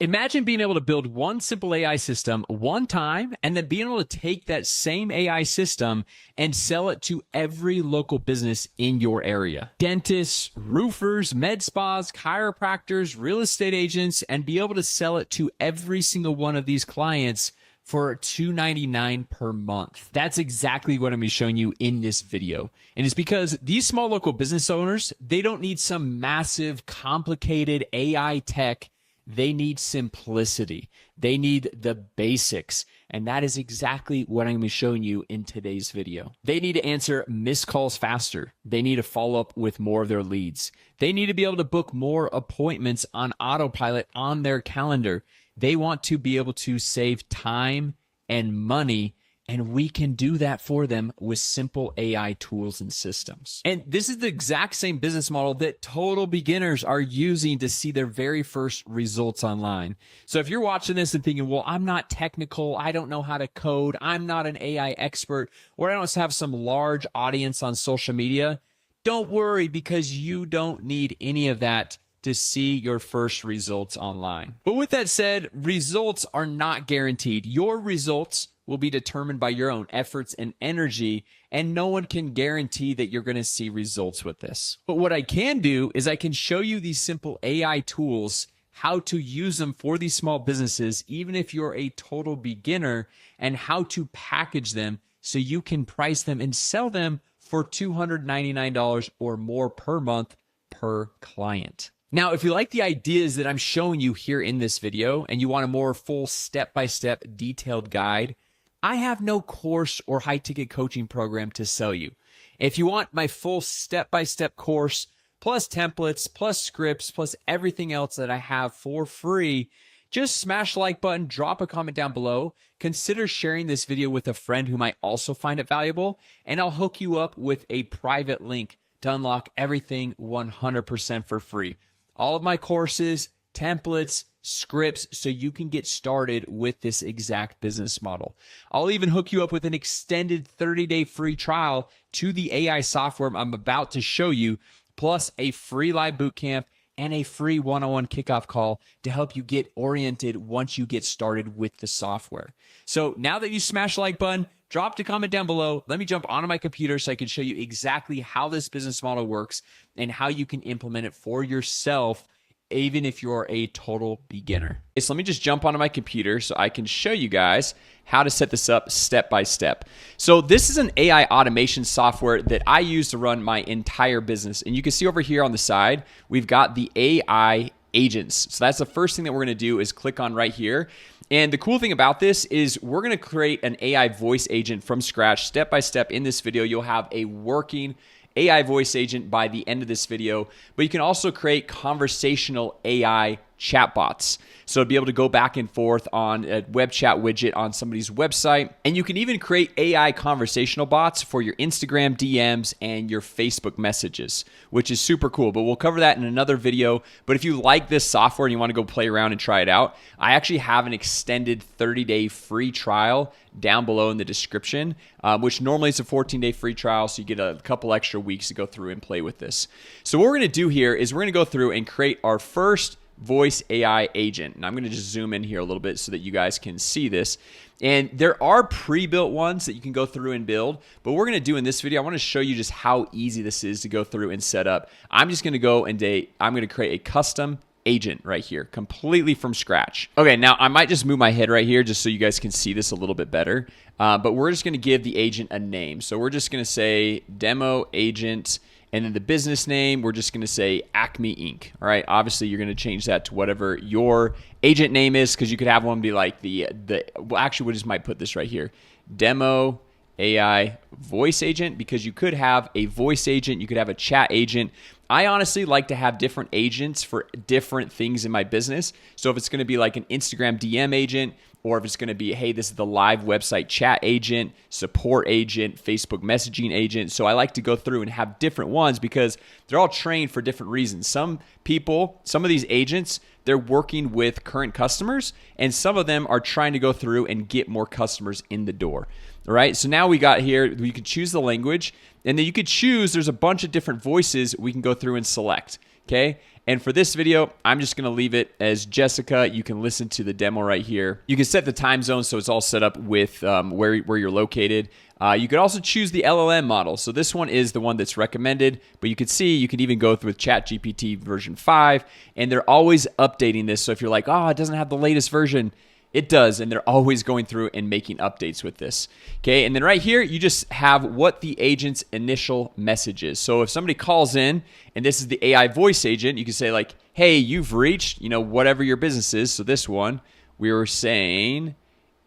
Imagine being able to build one simple AI system one time and then being able to take that same AI system and sell it to every local business in your area. Dentists, roofers, med spas, chiropractors, real estate agents, and be able to sell it to every single one of these clients for $299 per month. That's exactly what I'm going to be showing you in this video. And it's because these small local business owners, they don't need some massive, complicated AI tech. They need simplicity. They need the basics. And that is exactly what I'm going to be showing you in today's video. They need to answer missed calls faster. They need to follow up with more of their leads. They need to be able to book more appointments on autopilot on their calendar. They want to be able to save time and money, and we can do that for them with simple AI tools and systems. And this is the exact same business model that total beginners are using to see their very first results online. So if you're watching this and thinking, well, I'm not technical, I don't know how to code, I'm not an AI expert, or I don't have some large audience on social media, don't worry, because you don't need any of that to see your first results online. But with that said, results are not guaranteed. Your results will be determined by your own efforts and energy, and no one can guarantee that you're going to see results with this. But what I can do is I can show you these simple AI tools, how to use them for these small businesses, even if you're a total beginner, and how to package them so you can price them and sell them for $299 or more per month per client. Now, if you like the ideas that I'm showing you here in this video and you want a more full step-by-step detailed guide, I have no course or high-ticket coaching program to sell you. If you want my full step-by-step course, plus templates, plus scripts, plus everything else that I have for free, just smash the like button, drop a comment down below, consider sharing this video with a friend who might also find it valuable, and I'll hook you up with a private link to unlock everything 100% for free. All of my courses, templates, scripts, so you can get started with this exact business model. I'll even hook you up with an extended 30-day free trial to the AI software I'm about to show you, plus a free live bootcamp and a free one-on-one kickoff call to help you get oriented once you get started with the software. So now that you smash the like button, drop a comment down below. Let me jump onto my computer so I can show you exactly how this business model works and how you can implement it for yourself, even if you're a total beginner. So let me just jump onto my computer so I can show you guys how to set this up step by step. So this is an AI automation software that I use to run my entire business. And you can see over here on the side, we've got the AI agents. So that's the first thing that we're going to do is click on right here. And the cool thing about this is we're going to create an AI voice agent from scratch, step by step. In this video, you'll have a working AI voice agent by the end of this video, but you can also create conversational AI chatbots. So to be able to go back and forth on a web chat widget on somebody's website. And you can even create AI conversational bots for your Instagram DMs and your Facebook messages, which is super cool. But we'll cover that in another video. But if you like this software and you want to go play around and try it out, I actually have an extended 30-day free trial down below in the description, which normally is a 14-day free trial. So you get a couple extra weeks to go through and play with this. So what we're going to do here is we're going to go through and create our first voice AI agent. And I'm going to just zoom in here a little bit so that you guys can see this. And there are pre-built ones that you can go through and build, but what we're going to do in this video, I want to show you just how easy this is to go through and set up. I'm just going to go and I'm going to create a custom agent right here, completely from scratch. Okay, now I might just move my head right here just so you guys can see this a little bit better. But we're just going to give the agent a name. So we're just going to say demo agent. And then the business name, we're just going to say Acme Inc. All right. Obviously, you're going to change that to whatever your agent name is, because you could have one be like well, actually, we just might put this right here, Demo AI Voice Agent, because you could have a voice agent, you could have a chat agent. I honestly like to have different agents for different things in my business. So if it's going to be like an Instagram DM agent, or if it's going to be, hey, this is the live website chat agent, support agent, Facebook messaging agent. So I like to go through and have different ones because they're all trained for different reasons. Some of these agents, they're working with current customers, and some of them are trying to go through and get more customers in the door. All right, so now we got here, you can choose the language, and then you could choose, there's a bunch of different voices we can go through and select. Okay. And for this video, I'm just going to leave it as Jessica. You can listen to the demo right here. You can set the time zone so it's all set up with where you're located. You could also choose the LLM model. So this one is the one that's recommended, but you can see you can even go through with ChatGPT version 5, and they're always updating this. So if you're like, oh, it doesn't have the latest version, it does, and they're always going through and making updates with this. Okay, and then right here, you just have what the agent's initial message is. So if somebody calls in, and this is the AI voice agent, you can say like, hey, you've reached, whatever your business is. So this one, we were saying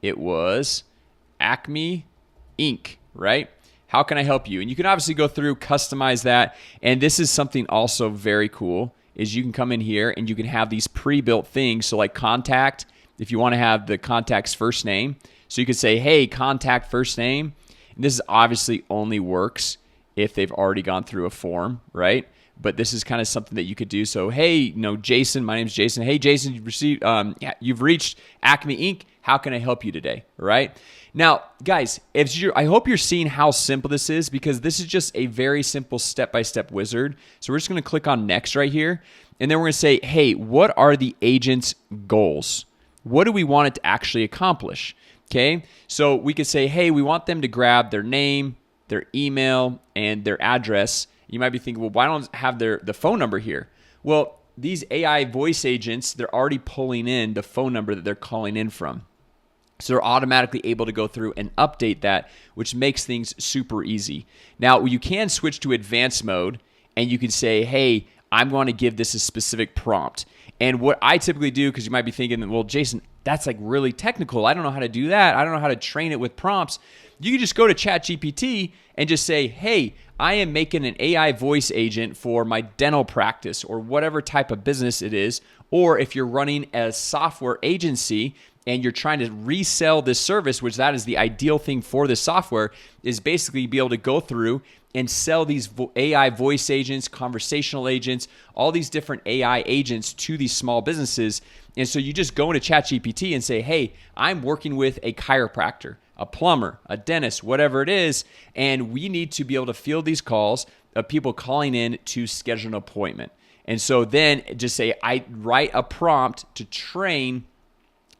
it was Acme Inc., right? How can I help you? And you can obviously go through, customize that. And this is something also very cool, is you can come in here and you can have these pre-built things. So like contact, if you want to have the contact's first name. So you could say, hey, contact first name. And this obviously only works if they've already gone through a form, right? But this is kind of something that you could do. So, hey, Jason, my name's Jason. Hey, Jason, you've reached Acme Inc. How can I help you today, right? Now, guys, I hope you're seeing how simple this is, because this is just a very simple step-by-step wizard. So we're just going to click on next right here. And then we're going to say, hey, what are the agent's goals? What do we want it to actually accomplish? Okay, so we could say, hey, we want them to grab their name, their email, and their address. You might be thinking, well, why don't I have the phone number here? Well, these AI voice agents, they're already pulling in the phone number that they're calling in from. So they're automatically able to go through and update that, which makes things super easy. Now, you can switch to advanced mode, and you can say, hey, I'm going to give this a specific prompt. And what I typically do, because you might be thinking, well, Jason, that's like really technical. I don't know how to do that. I don't know how to train it with prompts. You can just go to ChatGPT and just say, hey, I am making an AI voice agent for my dental practice or whatever type of business it is. Or if you're running a software agency and you're trying to resell this service, which that is the ideal thing for this software, is basically be able to go through and sell these AI voice agents, conversational agents, all these different AI agents to these small businesses. And so you just go into ChatGPT and say, hey, I'm working with a chiropractor, a plumber, a dentist, whatever it is, and we need to be able to field these calls of people calling in to schedule an appointment. And so then just say, I write a prompt to train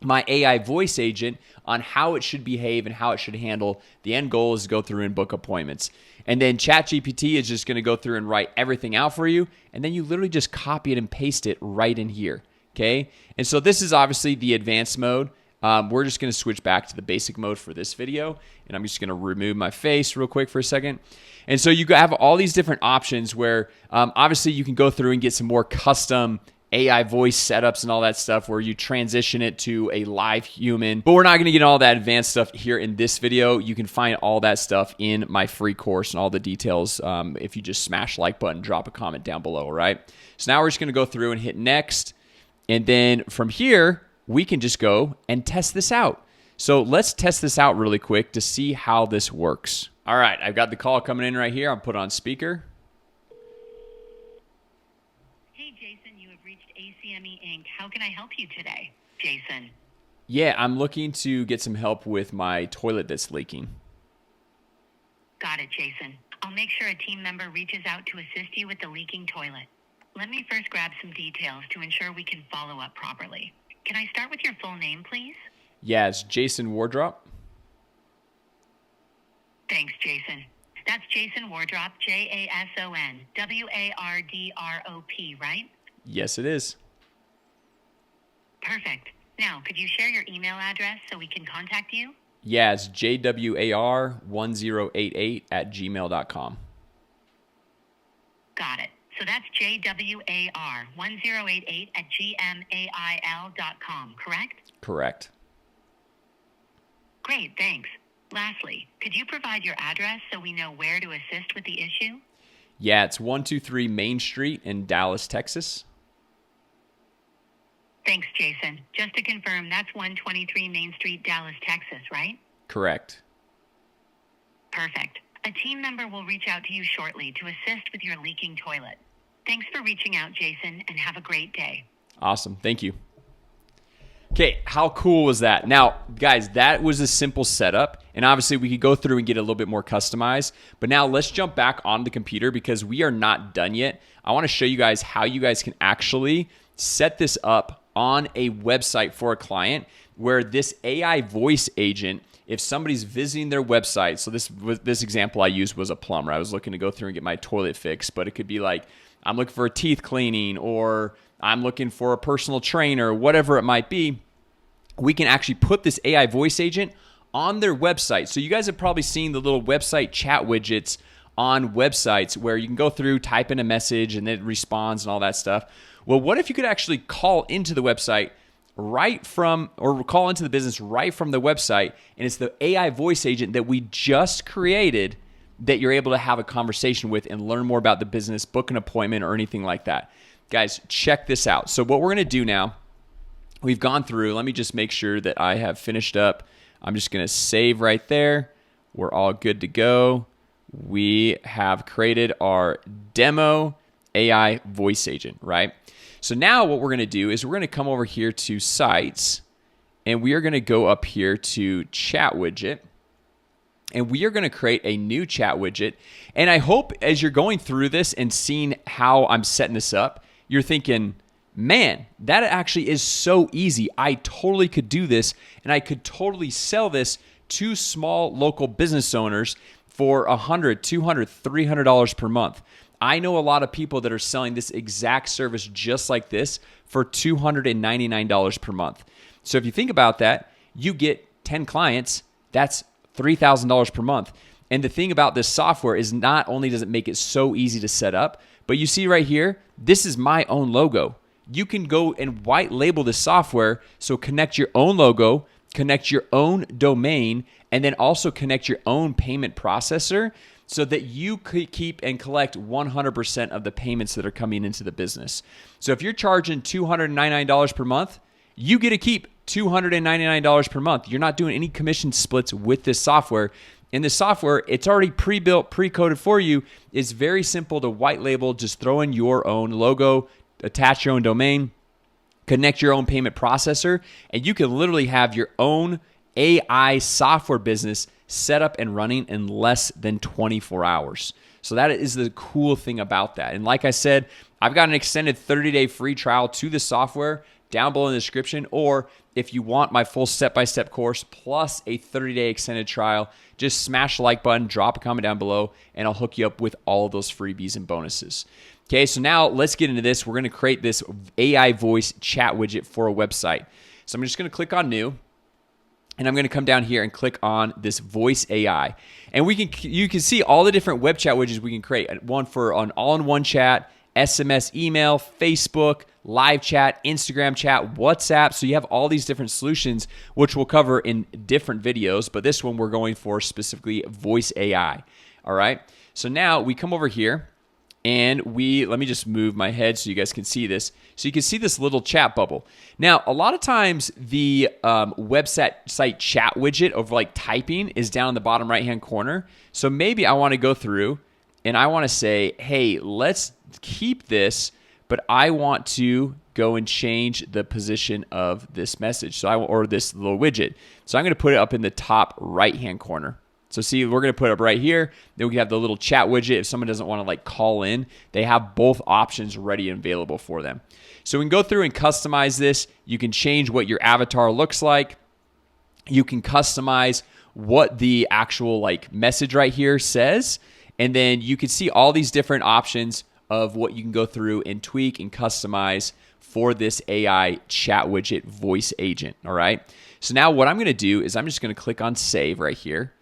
my AI voice agent on how it should behave and how it should handle. The end goal is to go through and book appointments. And then ChatGPT is just going to go through and write everything out for you. And then you literally just copy it and paste it right in here. Okay. And so this is obviously the advanced mode. We're just going to switch back to the basic mode for this video. And I'm just going to remove my face real quick for a second. And so you have all these different options where obviously you can go through and get some more custom AI voice setups and all that stuff where you transition it to a live human. But we're not going to get all that advanced stuff here in this video. You can find all that stuff in my free course and all the details if you just smash like button, drop a comment down below, right? So now we're just going to go through and hit next. And then from here, we can just go and test this out. So let's test this out really quick to see how this works. All right, I've got the call coming in right here. I'll put it on speaker. ACME Inc. How can I help you today, Jason? Yeah, I'm looking to get some help with my toilet that's leaking. Got it, Jason. I'll make sure a team member reaches out to assist you with the leaking toilet. Let me first grab some details to ensure we can follow up properly. Can I start with your full name, please? Yeah, it's Jason Wardrop. Thanks, Jason. That's Jason Wardrop, Jason Wardrop, right? Yes, it is. Perfect. Now, could you share your email address so we can contact you? Yeah, it's jwar1088@gmail.com. Got it. So that's jwar1088@gmail.com, correct? Correct. Great, thanks. Lastly, could you provide your address so we know where to assist with the issue? Yeah, it's 123 Main Street in Dallas, Texas. Thanks, Jason. Just to confirm, that's 123 Main Street, Dallas, Texas, right? Correct. Perfect. A team member will reach out to you shortly to assist with your leaking toilet. Thanks for reaching out, Jason, and have a great day. Awesome. Thank you. Okay, how cool was that? Now, guys, that was a simple setup. And obviously we could go through and get a little bit more customized. But now let's jump back on the computer because we are not done yet. I want to show you guys how you guys can actually set this up on a website for a client where this AI voice agent, if somebody's visiting their website, so this example I used was a plumber. I was looking to go through and get my toilet fixed, but it could be like, I'm looking for a teeth cleaning, or I'm looking for a personal trainer, whatever it might be. We can actually put this AI voice agent on their website. So you guys have probably seen the little website chat widgets on websites where you can go through, type in a message, and it responds and all that stuff. Well, what if you could actually call into the website or call into the business right from the website, and it's the AI voice agent that we just created that you're able to have a conversation with and learn more about the business, book an appointment, or anything like that. Guys, check this out. So what we're going to do now, we've gone through. Let me just make sure that I have finished up. I'm just going to save right there. We're all good to go. We have created our demo AI voice agent, right? So now what we're going to do is we're going to come over here to sites, and we are going to go up here to chat widget, and we are going to create a new chat widget. And I hope as you're going through this and seeing how I'm setting this up, you're thinking, man, that actually is so easy. I totally could do this, and I could totally sell this to small local business owners for $100, $200, $300 per month. I know a lot of people that are selling this exact service just like this for $299 per month. So if you think about that, you get 10 clients, that's $3,000 per month. And the thing about this software is not only does it make it so easy to set up, but you see right here, this is my own logo. You can go and white label this software, so connect your own logo, connect your own domain, and then also connect your own payment processor so that you could keep and collect 100% of the payments that are coming into the business. So if you're charging $299 per month, you get to keep $299 per month. You're not doing any commission splits with this software. And the software, it's already pre-built, pre-coded for you. It's very simple to white label. Just throw in your own logo, attach your own domain, connect your own payment processor, and you can literally have your own AI software business set up and running in less than 24 hours. So that is the cool thing about that. And like I said, I've got an extended 30-day free trial to the software down below in the description. Or if you want my full step-by-step course plus a 30-day extended trial, just smash the like button, drop a comment down below, and I'll hook you up with all of those freebies and bonuses. Okay, so now let's get into this. We're going to create this AI voice chat widget for a website. So I'm just going to click on new. And I'm going to come down here and click on this voice AI. And you can see all the different web chat widgets we can create. One for an all-in-one chat, SMS, email, Facebook, live chat, Instagram chat, WhatsApp. So you have all these different solutions, which we'll cover in different videos. But this one we're going for specifically voice AI. All right. So now we come over here. And let me just move my head so you guys can see this. So you can see this little chat bubble. Now, a lot of times the website chat widget of like typing is down in the bottom right-hand corner. So maybe I want to go through and I want to say, hey, let's keep this, but I want to go and change the position of this message. Or this little widget. So I'm going to put it up in the top right-hand corner. So see, we're going to put it up right here. Then we have the little chat widget. If someone doesn't want to like call in, they have both options ready and available for them. So we can go through and customize this. You can change what your avatar looks like. You can customize what the actual like message right here says. And then you can see all these different options of what you can go through and tweak and customize for this AI chat widget voice agent. All right. So now what I'm going to do is I'm just going to click on save right here.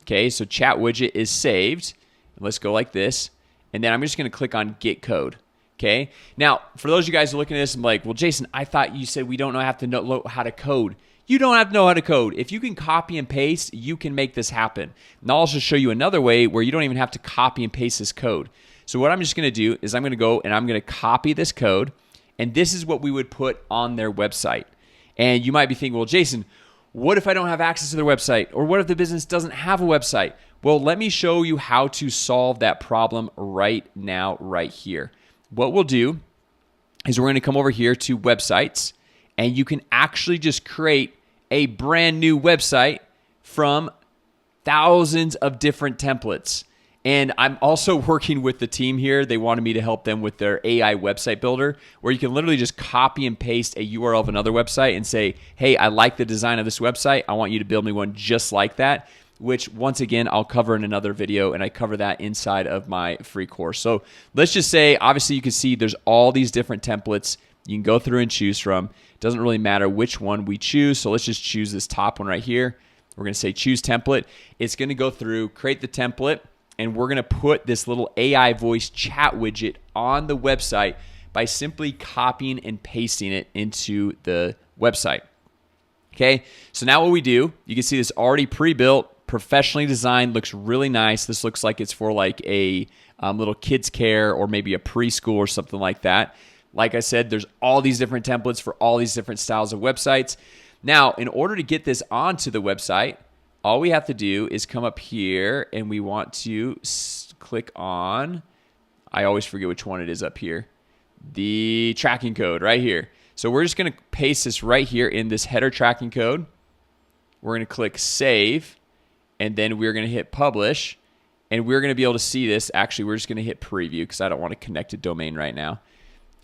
Okay, so chat widget is saved. Let's go like this. And then I'm just going to click on get code. Okay, now for those of you guys who are looking at this, I'm like, well, Jason, I thought you said we don't have to know how to code. You don't have to know how to code. If you can copy and paste, you can make this happen. And I'll also show you another way where you don't even have to copy and paste this code. So what I'm just going to do is I'm going to go and I'm going to copy this code. And this is what we would put on their website. And you might be thinking, well, Jason, what if I don't have access to their website? Or what if the business doesn't have a website? Well, let me show you how to solve that problem right now, right here. What we'll do is we're going to come over here to websites, and you can actually just create a brand new website from thousands of different templates. And I'm also working with the team here. They wanted me to help them with their AI website builder, where you can literally just copy and paste a URL of another website and say, hey, I like the design of this website. I want you to build me one just like that, which once again, I'll cover in another video, and I cover that inside of my free course. So let's just say, obviously you can see there's all these different templates you can go through and choose from. It doesn't really matter which one we choose. So let's just choose this top one right here. We're going to say choose template. It's going to go through, create the template, and we're going to put this little AI voice chat widget on the website by simply copying and pasting it into the website. Okay, so now what we do, you can see this already pre-built, professionally designed, looks really nice. This looks like it's for like a little kids care or maybe a preschool or something like that. Like I said, there's all these different templates for all these different styles of websites. Now, in order to get this onto the website, all we have to do is come up here and we want to click on, I always forget which one it is up here, the tracking code right here. So we're just going to paste this right here in this header tracking code. We're going to click save, and then we're going to hit publish, and we're going to be able to see this. Actually, we're just going to hit preview because I don't want to connect a domain right now.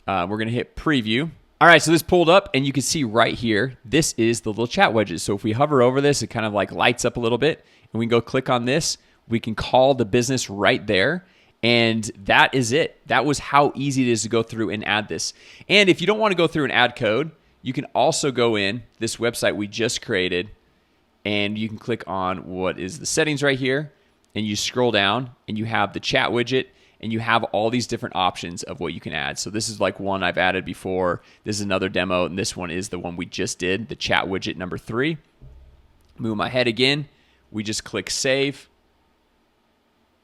We're going to hit preview. All right, so this pulled up, and you can see right here, this is the little chat widget. So if we hover over this, it kind of like lights up a little bit, and we can go click on this. We can call the business right there, and that is it. That was how easy it is to go through and add this. And if you don't want to go through and add code, you can also go in this website we just created, and you can click on what is the settings right here, and you scroll down, and you have the chat widget, and you have all these different options of what you can add. So this is like one I've added before. This is another demo, and this one is the one we just did, the chat widget number 3. Move my head again. We just click save.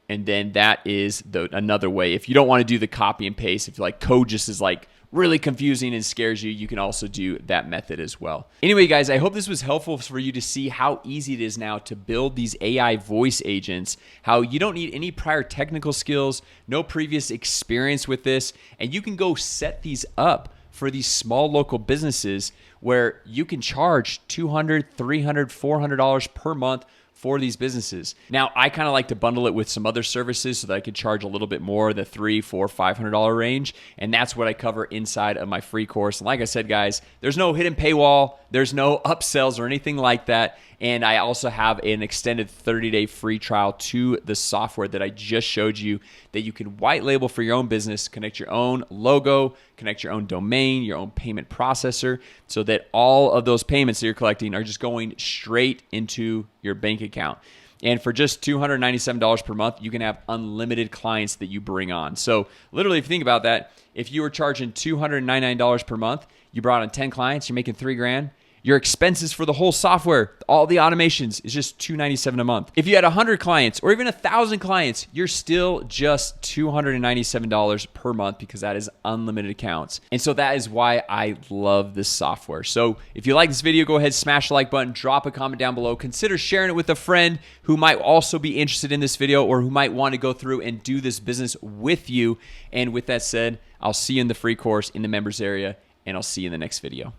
And then that is another way. If you don't want to do the copy and paste, if like code just is like really confusing and scares you, you can also do that method as well. Anyway, guys, I hope this was helpful for you to see how easy it is now to build these AI voice agents, how you don't need any prior technical skills, no previous experience with this, and you can go set these up for these small local businesses where you can charge $200, $300, $400 per month for these businesses. Now, I kind of like to bundle it with some other services so that I could charge a little bit more, the $300, $400, $500 range. And that's what I cover inside of my free course. And like I said, guys, there's no hidden paywall. There's no upsells or anything like that. And I also have an extended 30-day free trial to the software that I just showed you that you can white label for your own business, connect your own logo, connect your own domain, your own payment processor, so that all of those payments that you're collecting are just going straight into your bank account. And for just $297 per month, you can have unlimited clients that you bring on. So literally, if you think about that, if you were charging $299 per month, you brought on 10 clients, you're making $3,000. Your expenses for the whole software, all the automations, is just $297 a month. If you had 100 clients or even 1,000 clients, you're still just $297 per month because that is unlimited accounts. And so that is why I love this software. So if you like this video, go ahead, smash the like button, drop a comment down below. Consider sharing it with a friend who might also be interested in this video or who might want to go through and do this business with you. And with that said, I'll see you in the free course in the members area, and I'll see you in the next video.